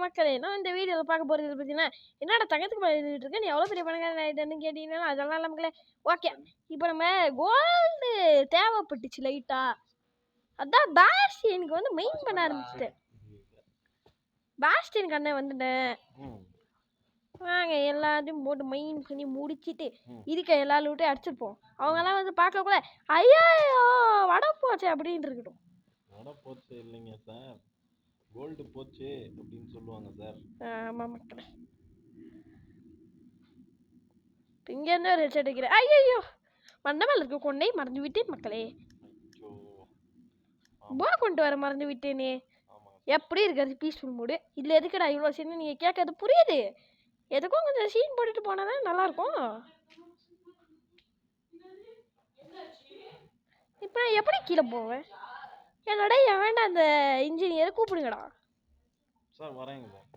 மக்களே நான் இந்த வீடியோவில் பார்க்க போகிறது பார்த்தீங்கன்னா என்னடா தங்கத்துக்கு மேலே எழுதிட்டு இருக்கேன் நீ எவ்வளோ பெரிய பணக்காரன் ஆகிட்டேன்னு கேட்டீங்கன்னா அதெல்லாம் நமக்கு ஓகே. இப்போ நம்ம கோல்டு தேவைப்பட்டுச்சு லைட்டா, அதான் பாஸ்டியனுக்கு வந்து மெயின் பண்ண ஆரம்பிச்சிட்டேன். பாஸ்டியனுக்கு அண்ணன் வந்துட்டேன். வாங்க எல்லாத்தையும் போட்டு மெயின் பண்ணி முடிச்சுட்டு இருக்க எல்லா லூட்டையும் அடிச்சிருப்போம். அவங்கெல்லாம் வந்து பார்க்கக்குள்ள ஐயோ வடை போச்சு அப்படின்னு இருக்கட்டும். வடை போச்சு இல்லைங்க சார், கோல்டு போச்சு அப்படின்னு சொல்லுவாங்க சார். ஆமாம் மக்களே, இங்கேருந்து ஒரு ஹெட்செட் வைக்கிறேன். ஐயோ மண்டபம் இருக்க கொண்டே மறந்து விட்டேன் மக்களே. போ கொண்டு வர மறந்து விட்டேனே. எப்படி இருக்கிறது பீஸ்ஃபுல் மூடு இதில் எதுக்குடா இவ்வளோ சீன் நீங்கள் கேட்கறது புரியுது. எதுக்கும் கொஞ்சம் சீன் போட்டுட்டு போனால் தான் நல்லாயிருக்கும். இப்போ நான் எப்படி கீழே போவேன்? என்னடா வேண்டாம் அந்த இன்ஜினியரை கூப்பிடுங்கடா. சார் வரேங்க சார்.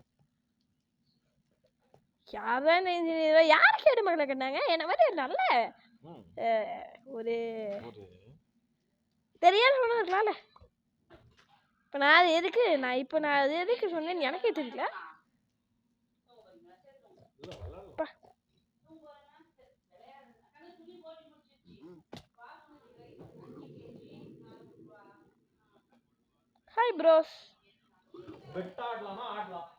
யார்தான் இந்த இன்ஜினியரை யார் கேடு மக்களை கண்டாங்க? என்ன மாதிரி நல்ல ஒரு தெரியாத ஒன்றும் இருக்கலாம்ல. இப்போ நான் அது எதுக்கு நான் அது எதுக்கு சொன்னேன்னு எனக்கே தெரியல. Hi bros. பெட் ஆடலாமா ஆடலாம்.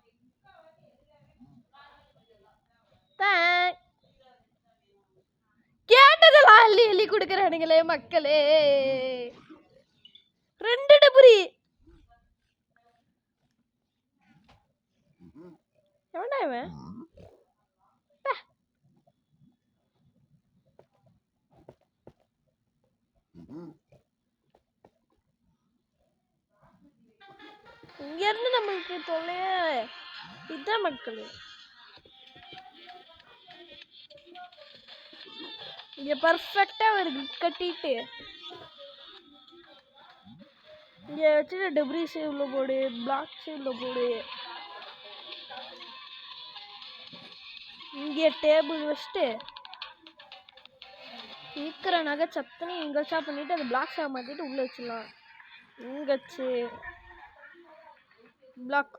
கேட்டதெல்லாம் அள்ளி அள்ளி கொடுக்குறானுங்களே மக்களே. 2 டபுரி எவன்டா இவன்? இங்க இருந்து நம்மளுக்கு தொல்லைய இதான் மக்கள். இங்க பர்ஃபெக்டா ஒரு கிரிப் கட்டிட்டு இங்க வச்சுட்டு டெப்ரி சேவ்ல போடு, பிளாக் சேவ்ல போடு. இங்கே டேபிள் வச்சுட்டு இருக்கிற நகை சத்தனை இங்கே வச்சா பண்ணிட்டு அதை பிளாக் சேவ் மாற்றிட்டு உள்ளே வச்சிடலாம். இங்கே வச்சு பிளாக்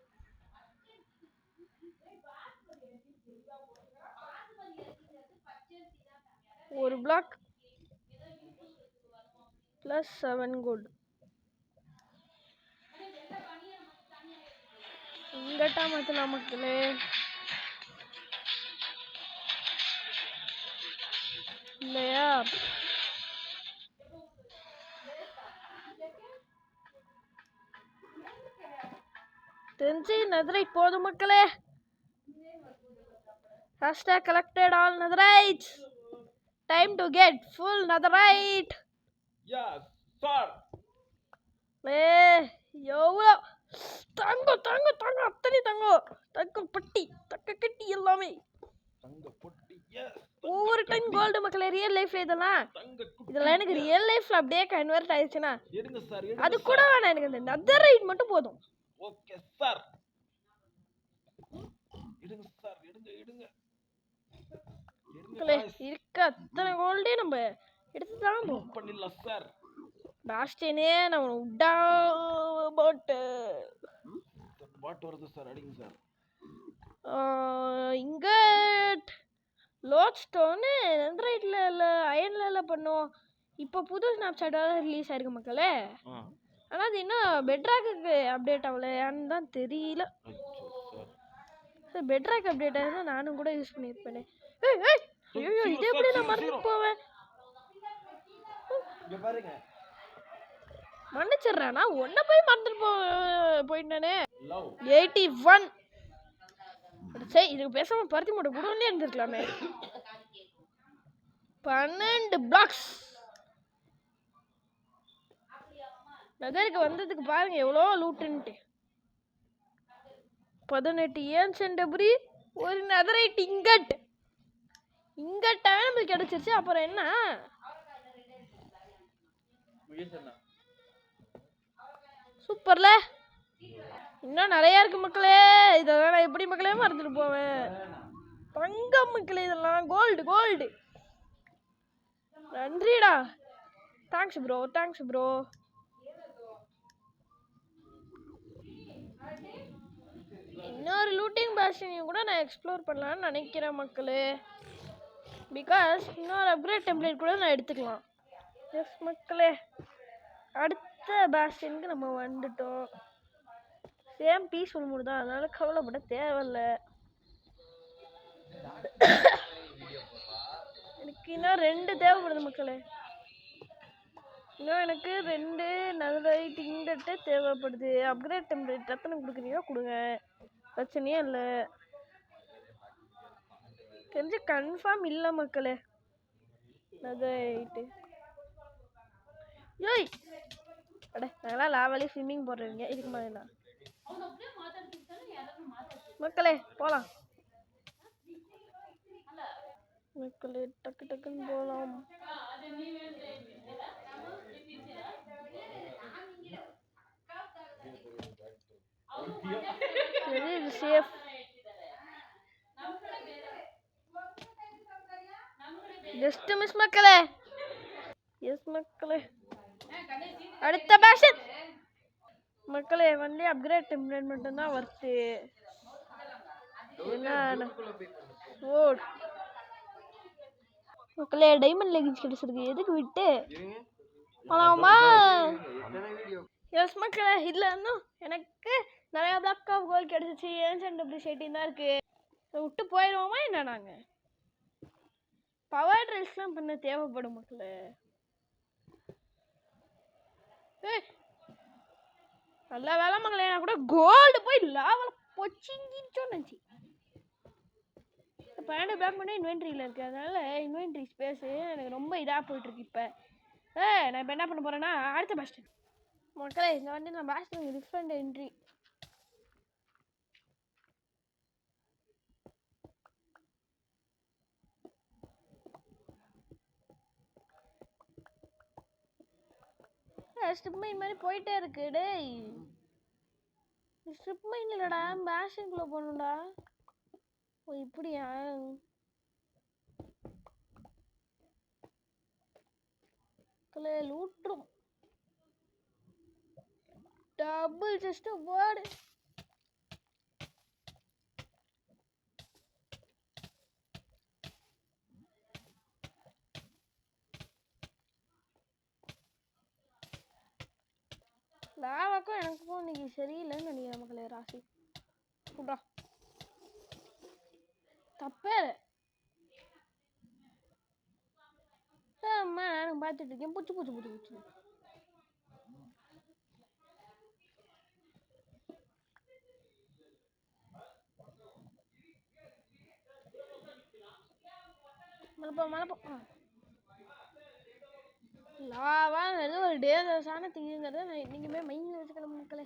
ஒரு பிளாக் ப்ளஸ் 7 கோல்டு இங்கட்டா மாற்றலாம் மக்களே. இல்லையா தெரிஞ்சு நெதரைட் போதும் மக்களே. Hashtag collected all netherites. Time to get full netherite. Yes sir. எவ்வளோ தங்கம் தங்கம் தங்கம் அத்தனை தங்கம் தங்கம் பட்டி தக்க கட்டி எல்லாமே தங்க பொட்டி. எஸ் ஒவ்வொரு டைம் கோல்டு மக்களே. ரியல் லைஃப்ல இதெல்லாம் எனக்கு ரியல் லைஃப்ல அப்படியே கன்வெர்ட் ஆயிடுச்சுன்னா எடுங்க சார். அது கூட வேணாம், எனக்கு இந்த நெதரைட் மட்டும் போதும். ஓகே சார், எடுங்க சார், எடுங்க எடுங்க மக்களே. இருக்க அத்தனை கோல்டே நம்ம எடுத்து தான் பண்ணிடலாம் சார். பாஸ்டியனே நம்ம உட்டா போட்டு பாட்டு வருது சார், அடிங்க சார். இங்கட் லோட் ஸ்டோனு நெதரைட்ல இல்லை அயன்ல பண்ணுவோம். இப்போ புது ஸ்னாப்சாட்டோட ரிலீஸ் ஆயிருக்கு மக்களே. ஆனால் அது இன்னும் பெட்ராக்கு அப்டேட் ஆகலையான்னு தான் தெரியல. பெட்ராக் அப்டேட் ஆயிருந்தா நானும் கூட யூஸ் பண்ணியிருப்பேனே. ஐயோ இது எப்படி நான் மறந்து போவேன். மன்னிச்சிடுறேன், நான் ஒன்ன போய் மறந்துட்டு போயிட்டேனே. 81 சரி இதுக்கு பேசாம பருத்தி மூட்டை குடோன்லயே இருந்திருக்கலாமே. 12 பிளாக்ஸ் நகருக்கு வந்ததுக்கு பாருங்க எவ்வளோ லூட்டுன்ட்டு. 18 ஏன்ஷியன்ட் டெப்ரி, ஒரு நெதரைட் இங்கட். இங்கட்டாவே நம்மளுக்கு கிடைச்சிருச்சு. அப்புறம் என்ன சூப்பர்ல. இன்னும் நிறைய இருக்கு மக்களே. இதெல்லாம் நான் எப்படி மக்களே மறந்துட்டு போவேன். தங்கம் மக்களே, இதெல்லாம் கோல்டு கோல்டு. நன்றிடா. Thanks bro, thanks bro. Shooting பேஷனையும் கூட நான் எக்ஸ்ப்ளோர் பண்ணலான்னு நினைக்கிறேன் மக்களே. பிகாஸ் இன்னொரு அப்கிரேட் டெம்ப்ளேட் கூட நான் எடுத்துக்கலாம். எஸ் மக்களே, அடுத்த பேஷனுக்கு நம்ம வந்துட்டோம். சேம் பீஸ்ஃபுல் மூடு தான், அதனால கவலைப்பட தேவையில்ல. எனக்கு இன்னும் 2 தேவைப்படுது மக்களே. இன்னும் எனக்கு 2 நெதரைட் இங்கட்டு தேவைப்படுது. அப்கிரேட் டெம்ப்ளேட் எத்தனை கொடுக்குறீங்களோ கொடுங்க, பிரச்சனையே இல்லை. தெரிஞ்சு கன்ஃபார்ம் இல்லை மக்களே. நெதரைட்டு யோய் அட, நாங்களாம் லாவாலே ஸ்விம்மிங் போடுறீங்க, இதுக்கு மேலே என்ன மக்களே? போகலாம் மக்களே, டக்கு டக்குன்னு போகலாம். சரி, இது சேஃப். ஜஸ்ட் மிஸ் மக்களே. எஸ் மக்களே, அடுத்த பேஷன் மக்களே. வந்து அப்கிரேட் டெம்ப்ளேட் மட்டும்தான் வருது. என்ன ஓட் மக்களே, டைமண்ட் லெகின்ஸ் கிடைச்சிருக்கு. எதுக்கு விட்டு போலாமா? எஸ் மக்களே, இதில் இன்னும் எனக்கு நிறையா பிளாக் ஆஃப் கோல்ட் கிடச்சிச்சு. ஏன்சென்ட் அப்ரிஷியேட்டிங் தான் இருக்குது. விட்டு போயிடுவோமா என்ன? நாங்கள் பவர் ட்ரெஸ்லாம் பண்ண தேவைப்படும் மக்களே. நல்ல வேலை மக்களே, நான் கூட கோல்டு போய் லாவல் பொச்சிங்கிச்சோன்னு நினச்சி. 12 பிளாக் பண்ணி இன்வென்ட்ரியில் இருக்குது, அதனால இன்வென்ட்ரி ஸ்பேஸு எனக்கு ரொம்ப இதாக போயிட்டுருக்கு. இப்போ நான் இப்போ என்ன பண்ண போகிறேன்னா, அடுத்த பேஸ்டன் மக்களே. இங்கே வந்து நான் பேஸ்டன் டிஃப்ரெண்ட் என்ட்ரி. ஸ்ட்ரிப் மைன் மாதிரி போயிட்டே இருக்கு. டேய், ஸ்ட்ரிப் மைன் இல்லைடா, பேஷனுக்குள்ளே போகணும்டா. ஓ இப்படியா? லூட்ரும் டபுள் ஜஸ்ட் வேர்டு. லாவாக்கும் எனக்கும் இன்னைக்கு சரியில்லைன்னு நினைக்கிறேன் மக்களே. ராசி கூட்டா தப்பே அம்மா, நானும் பார்த்துட்டு இருக்கேன். பூச்சி பூச்சி பூச்சி பூச்சி மலைப்போ மலைப்போ. லாவாங்கிறது ஒரு டேஞ்சரஸான திங்கிறத நான் இன்னைக்குமே மைண்டில் வச்சுக்கணும் மக்களே.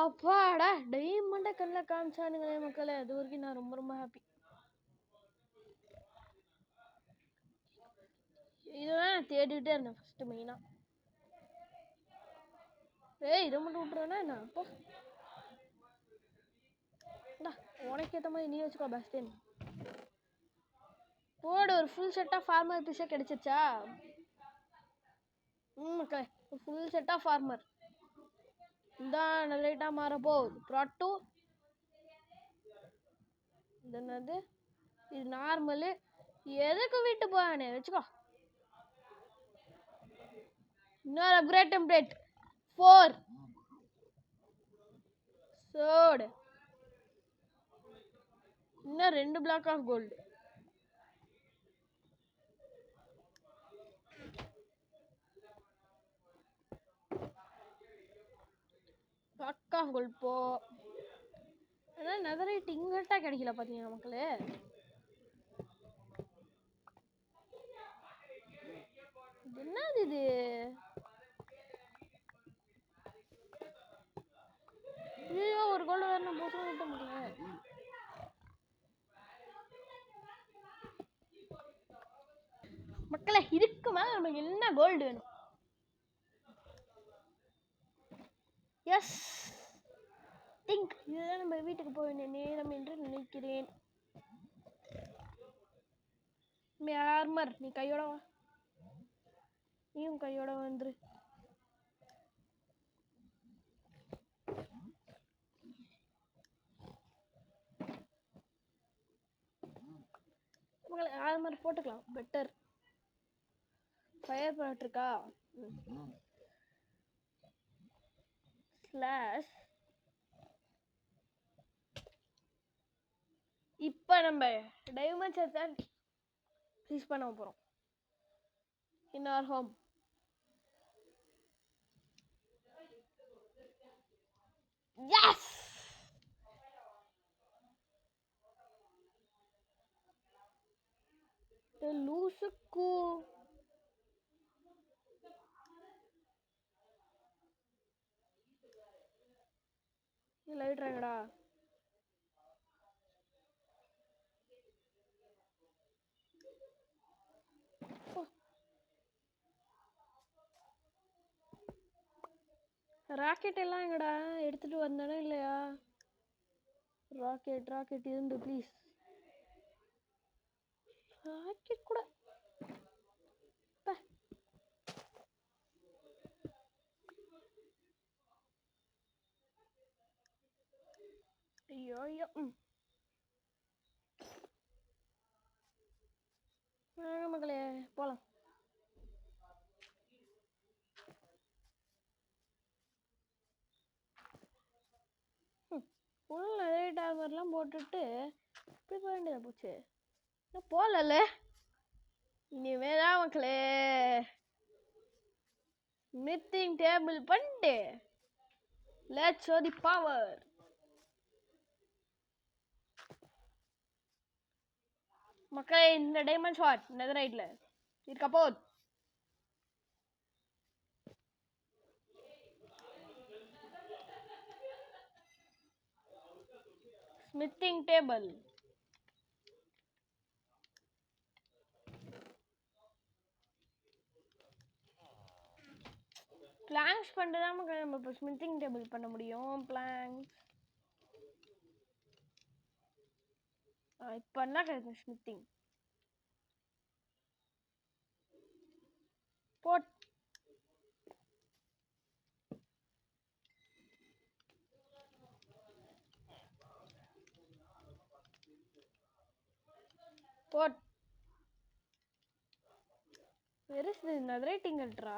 அப்பாடா, டைமண்டை கண்ணில் காமிச்சானுங்களே மக்களே. அது வரைக்கும் நான் ரொம்ப ரொம்ப ஹாப்பி. இதுதான் நான் தேடிக்கிட்டே இருந்தேன் ஃபஸ்ட்டு மெயினாக. இதை மட்டும் விட்டுறேன்னா என்ன? அப்போ உனக்கு ஏற்ற மாதிரி நீ வச்சுக்கோ பேஸ்டன். போடு, ஒரு ஃபுல் செட்டாக ஃபார்மர் பீஸாக கிடைச்சிருச்சா? மக்களே, ஒரு ஃபுல் செட்டாக ஃபார்மர் இதான் லைட்டாக மாறப்போ. ப்ராட்டு இது என்னது? இது நார்மலு. எதுக்கு வீட்டு போவானே வச்சுக்கோ. இன்னொரு அப்கிரேட் டெம்ப்ளேட் 4 சோடு. இன்னும் 2 block of gold. Block of gold போ. ஆனால் நெதரைட் இங்கட்டா கிடைக்கல பார்த்தீங்கன்னா மக்களே. என்னது இது? ஐயோ, ஒரு கோல்டு வேறு நான் போட்டு விட்ட முடியல மக்களே. இதுக்கு மேலே நமக்கு என்ன கோல்டு வேணும்? எஸ் திங்க் இதுதான் நம்ம வீட்டுக்கு போக வேண்டிய நேரம் என்று நினைக்கிறேன். ஆர்மர், நீ கையோட வா. நீயும் கையோட வந்துரு. போட்டுக்கலாம் பெட்டர். ஃபயர் ப்ராட் இருக்கா? ஸ்லாஷ். இப்போ நம்ம டைமண்ட்ஸ் தான் யூஸ் பண்ண போகிறோம். இன் ஆர் ஹோம். எஸ். லூசுக்கு லைட்றாங்கடா. ராக்கெட் எல்லாம் எங்கடா? எடுத்துட்டு வந்தானே இல்லையா? ராக்கெட் இருந்து ப்ளீஸ். ராக்கெட் கூட ஐயோ ஐயோ. வாங்க மக்களே போலாம். ஃபுல் நிறைய டார்வர்லாம் போட்டுட்டு இப்படி போக வேண்டியதா போச்சு. போகல. இனிமேதான் மக்களே ஸ்மித்திங் டேபிள் பண்ணிட்டு லெட்ஸ் ஷோ தி பவர். மக்களே இந்த டைமண்ட் ஷாட் நெதரைட்ல இருக்க போகுது. ஸ்மித்திங் டேபிள் பிளாங்க்ஸ் பண்ணிட்டு தான் மக்களே நம்ம இப்போ ஸ்மித்திங் டேபிள் பண்ண முடியும். பிளாங்க்ஸ் இப்போ என்ன கிடைக்கும்? ஸ்மித்திங் boat. Boat. Where is the netherite ultra?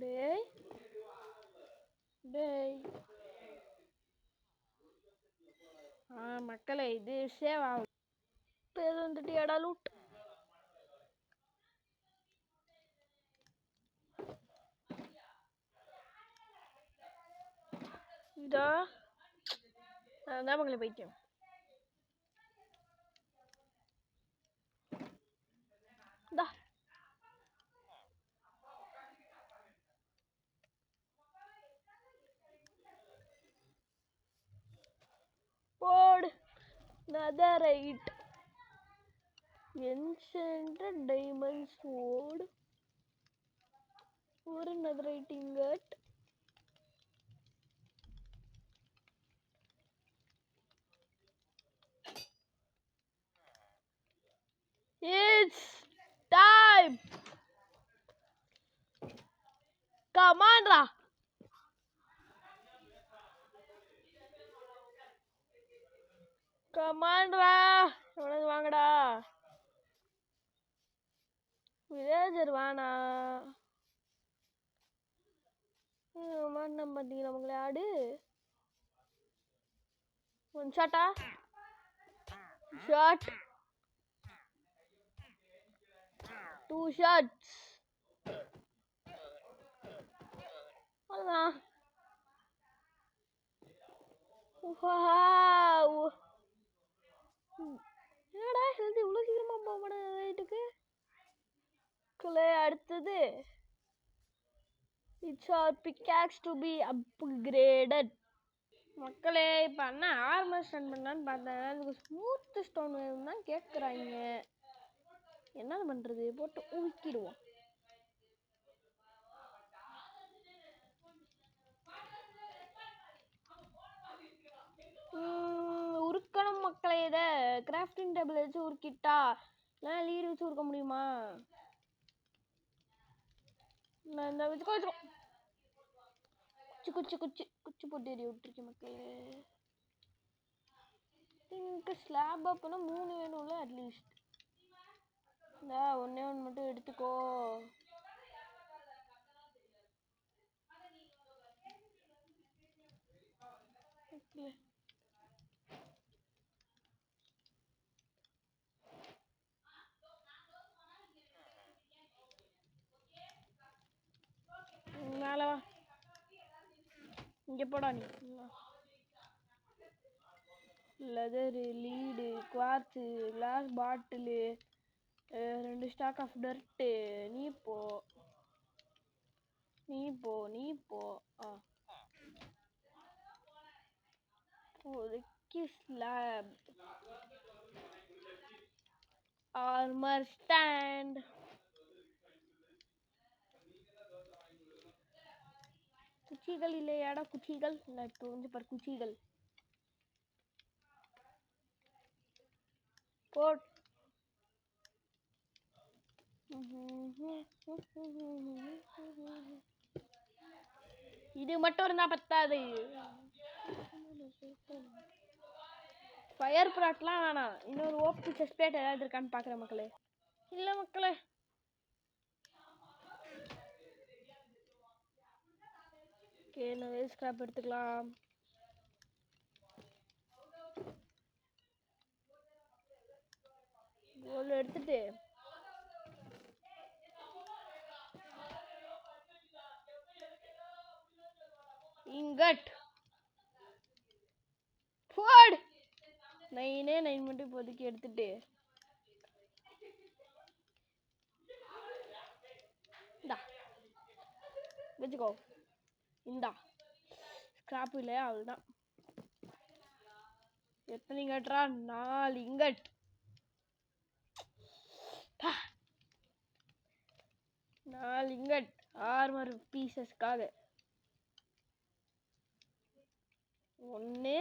Day. மக்களே இது சேவ் ஆகும். பேர் வந்துட்டு எடா லூட். இதா அதான் மக்களே போயிட்டேன். இதா போடு. netherite enchanted diamond sword. ஒரு netherite ingot. It's time. Come on, Ra. Come on, Ra. உனக்கு வாங்கடா. வில்லேஜர் வானா. நம்ம பார்த்தீங்களா உங்களை ஆடு. ஒன் ஷாட்டா? ஷாட். 2 shots. அதான். வாவ். என்னடா ஹெல்த் இவ்வளோ சீக்கிரமா போக மாட்டேங்குது ரைட்டுக்கு. அடுத்தது it's our pickaxe to be upgraded. மக்களே இப்போ அண்ணா ஆர்மர் ஸ்டன் பண்ணலான்னு பார்த்தேன். அதுக்கு ஸ்மூத் ஸ்டோன் வேணும் தான் கேட்குறாங்க. என்ன பண்ணுறது? போட்டு ஊக்கிடுவோம். உருக்கணும் மக்களே. இதை கிராஃப்டிங் டேபிள் வச்சு உருக்கிட்டா இல்லைன்னா லீடு வச்சு உருக்க முடியுமா? நான் இந்த வச்சுக்கோ. குச்சி போட்டு எரிய விட்டுருக்கேன் மக்களே. எனக்கு ஸ்லாப் அப்பனா 3 வேணும்ல அட்லீஸ்ட். ஒன்னே ஒன்று மட்டும் எடுத்துக்கோ. மேலே வா, இங்கே போடா நீ. Leather, lead, quartz, glass bottle, 2 stack of dirt. நீ போ. Slab, armour stand. குச்சிகள் இல்லையாடா? குச்சிகள் இல்லை, இப்போ வந்து பார் குச்சிகள் போட். இது மட்டும் இருந்தா பத்தாது. ஃபயர் ப்ராட்லாம் வேணாம். இன்னொரு ஓப்பி செஸ்பிளேட் ஏதாவது இருக்கான்னு பார்க்குறேன் மக்களே. இல்லை மக்களே, ஓகே நான் வேஸ்ட் ஸ்கிராப் எடுத்துக்கலாம். கோல்டு எடுத்துட்டு இங்கட் போடு. 9 மட்டும் இப்போதைக்கு எடுத்துட்டு இந்தா வச்சுக்கோ. இந்தா ஸ்கிராப் இல்லையா? அவ்வளோதான். எத்தனை இங்கட்ரா? 4 இங்கட். 4 இங்கட் ஆர்மர் பீசஸ்க்காக. 1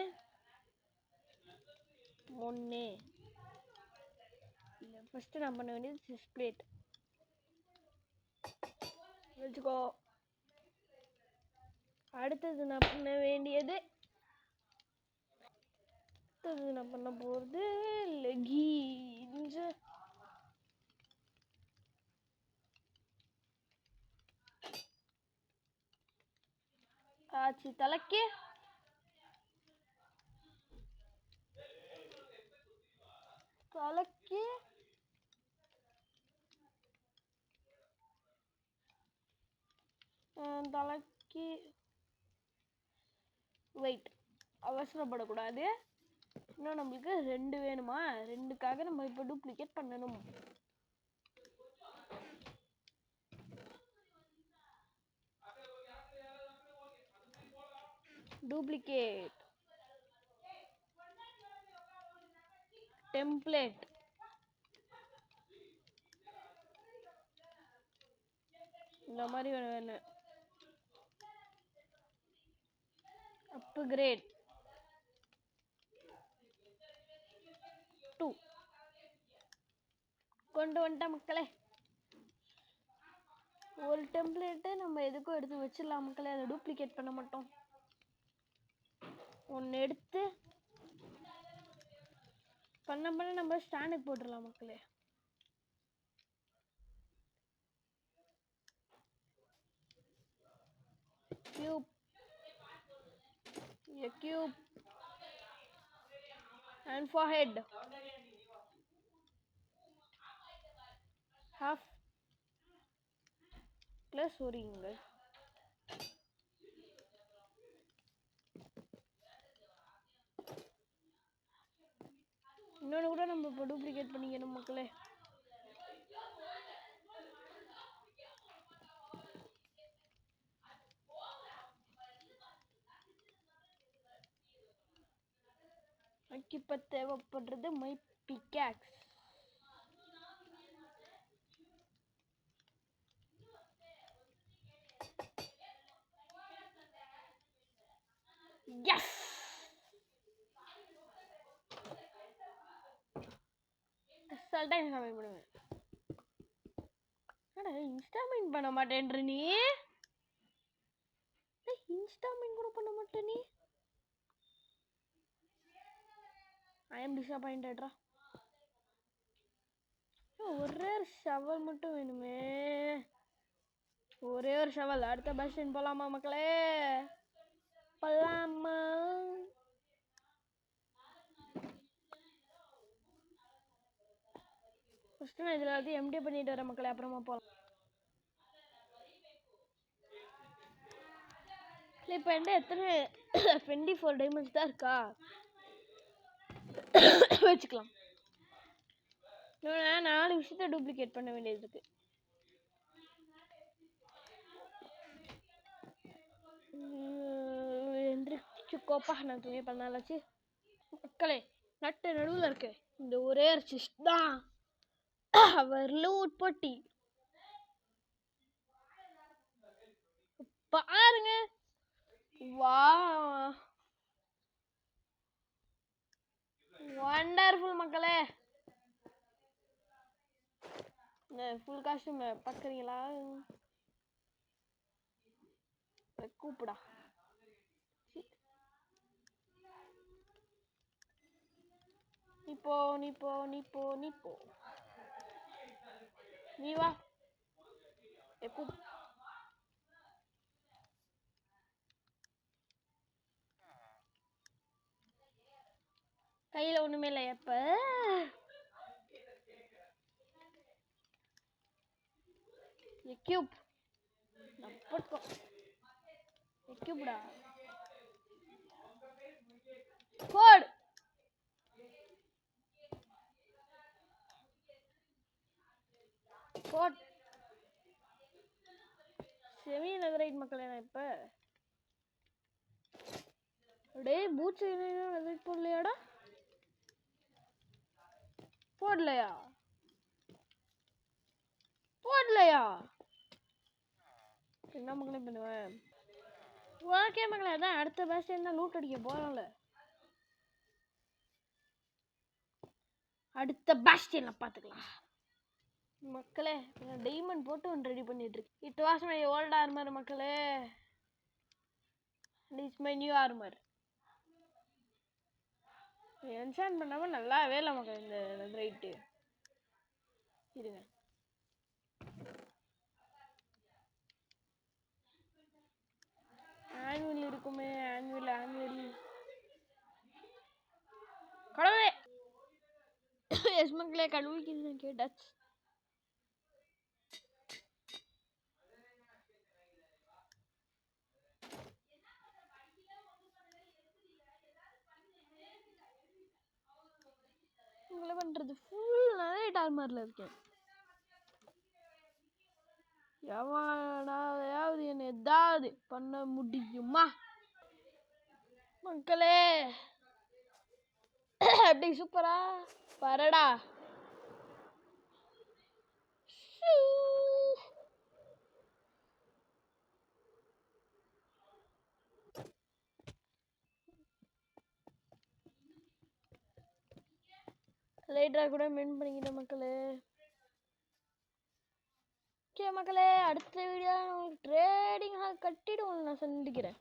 இல்லை, ஃபஸ்ட்டு நான் பண்ண வேண்டியது செஸ் பிளேட் வச்சுக்கோ. அடுத்தது நான் பண்ண வேண்டியது லெகின்ஸ். ஆச்சு தலைக்கு. தலைக்கு வெயிட், அவசரப்படக்கூடாது. இன்னும் நம்மளுக்கு 2 வேணுமா? 2க்காக நம்ம இப்போ டூப்ளிகேட் பண்ணணும். Duplicate template. இந்த மாதிரி வேணும். அப்கிரேட் 2 கொண்டு வந்துட்ட மக்களே. ஒரு டெம்ப்ளேட்டு நம்ம எதுக்கும் எடுத்து வச்சிடலாம் மக்களே, அதை டூப்ளிகேட் பண்ண மாட்டோம். ஒன்று எடுத்து பண்ண நம்ம ஸ்டாண்டுக்கு போட்டுடலாம் மக்களே. cube, a cube and forehead, half plus ஒரு இங்கட். இன்னொன்று கூட நம்ம இப்போ டூப்ளிகேட் பண்ணிக்கணும் மக்களே. இப்போ தேவைப்படுறது மை பிக்காக்ஸ். எஸ், அசால்ட்டா இன்ஸ்டால்மெண்ட் பண்ணுவேன். இன்ஸ்டால்மெண்ட் பண்ண மாட்டேன்ற நீ. இன்ஸ்டால்மெண்ட் சாப்பிட்ட நீ? ஐ எம் டிசப்பாயிண்டட்ரா. ஒரே ஒரு ஷவல் மட்டும் வேணுமே. ஒரே ஒரு ஷவல். அடுத்த பஸ் ஸ்டாண்ட் போலாமா மக்களே? போலாமா? ஃபர்ஸ்ட் நான் இதில் வந்து எம்டி பண்ணிட்டு வரேன் மக்களே, அப்புறமா போகலாம். இப்போ என்கிட்ட எத்தனை 24 டைமண்ட்ஸ் தான் இருக்கா? வச்சுக்கலாம். 4 விஷயத்த டூப்ளிகேட் பண்ண வேண்டியது இருக்கு. எந்திரிச்சுக்கோப்பா, நான் துணி பண்ணாலாச்சு. மக்களே, நட்டு நடுவில் இருக்கு இந்த ஒரே ஒரு சிஸ்ட் தான் அவர் லூட் பொட்டி. பாருங்க, வா, வண்டர்ஃபுல் மக்களே. ஃபுல் காஸ்டியூம் பார்க்குறீங்களா? கூப்பிடா. நீ போ, நீ போ, நீ போ, நீ போ, நீ வா. கையில ஒண்ணுமே இல்லை. எப்ப எக்யூப் எக்யூப்டா போடு. போட் செமி நகரைட் மக்களே. நான் இப்ப டேய் பூட்ஸ் நகரைட் போடலையாடா? போடலையா? என்ன மக்களே பண்ணுவேன்? ஓகே மக்களே, அதான் அடுத்த பேஸ்ட் என்ன லூட் அடிக்க போறோம்ல. அடுத்த பேஸ்டியன்ல பாத்துக்கலாம் மக்களே. டைமண்ட் போட்டு ஒன்று ரெடி பண்ணிட்டு இருக்கு. It was my old armour மக்களே. It's my new armour. Enchant பண்ணாம நல்லாவே இல்லை மக்களே இந்த ரைட்டு. இருங்க, ஆனுவல் இருக்குமே. ஆனுவல் கடவுளே. எஸ் மக்களே, கடவுளுக்கு கேட்டாச்சு. உங்களை பண்றது ஃபுல் நைட் ஆர்மர்ல இருக்கேன். எவனாவது என்ன ஏதாவது பண்ண முடியுமா மக்களே? அப்படி சூப்பரா பரடா. லைட்டா கூட மென் பண்ணிக்கிட்டேன் மக்களே. ஓகே மக்களே, அடுத்த வீடியோ ட்ரேடிங் ஹால் கட்டிட்டு நான் சந்திக்கிறேன்.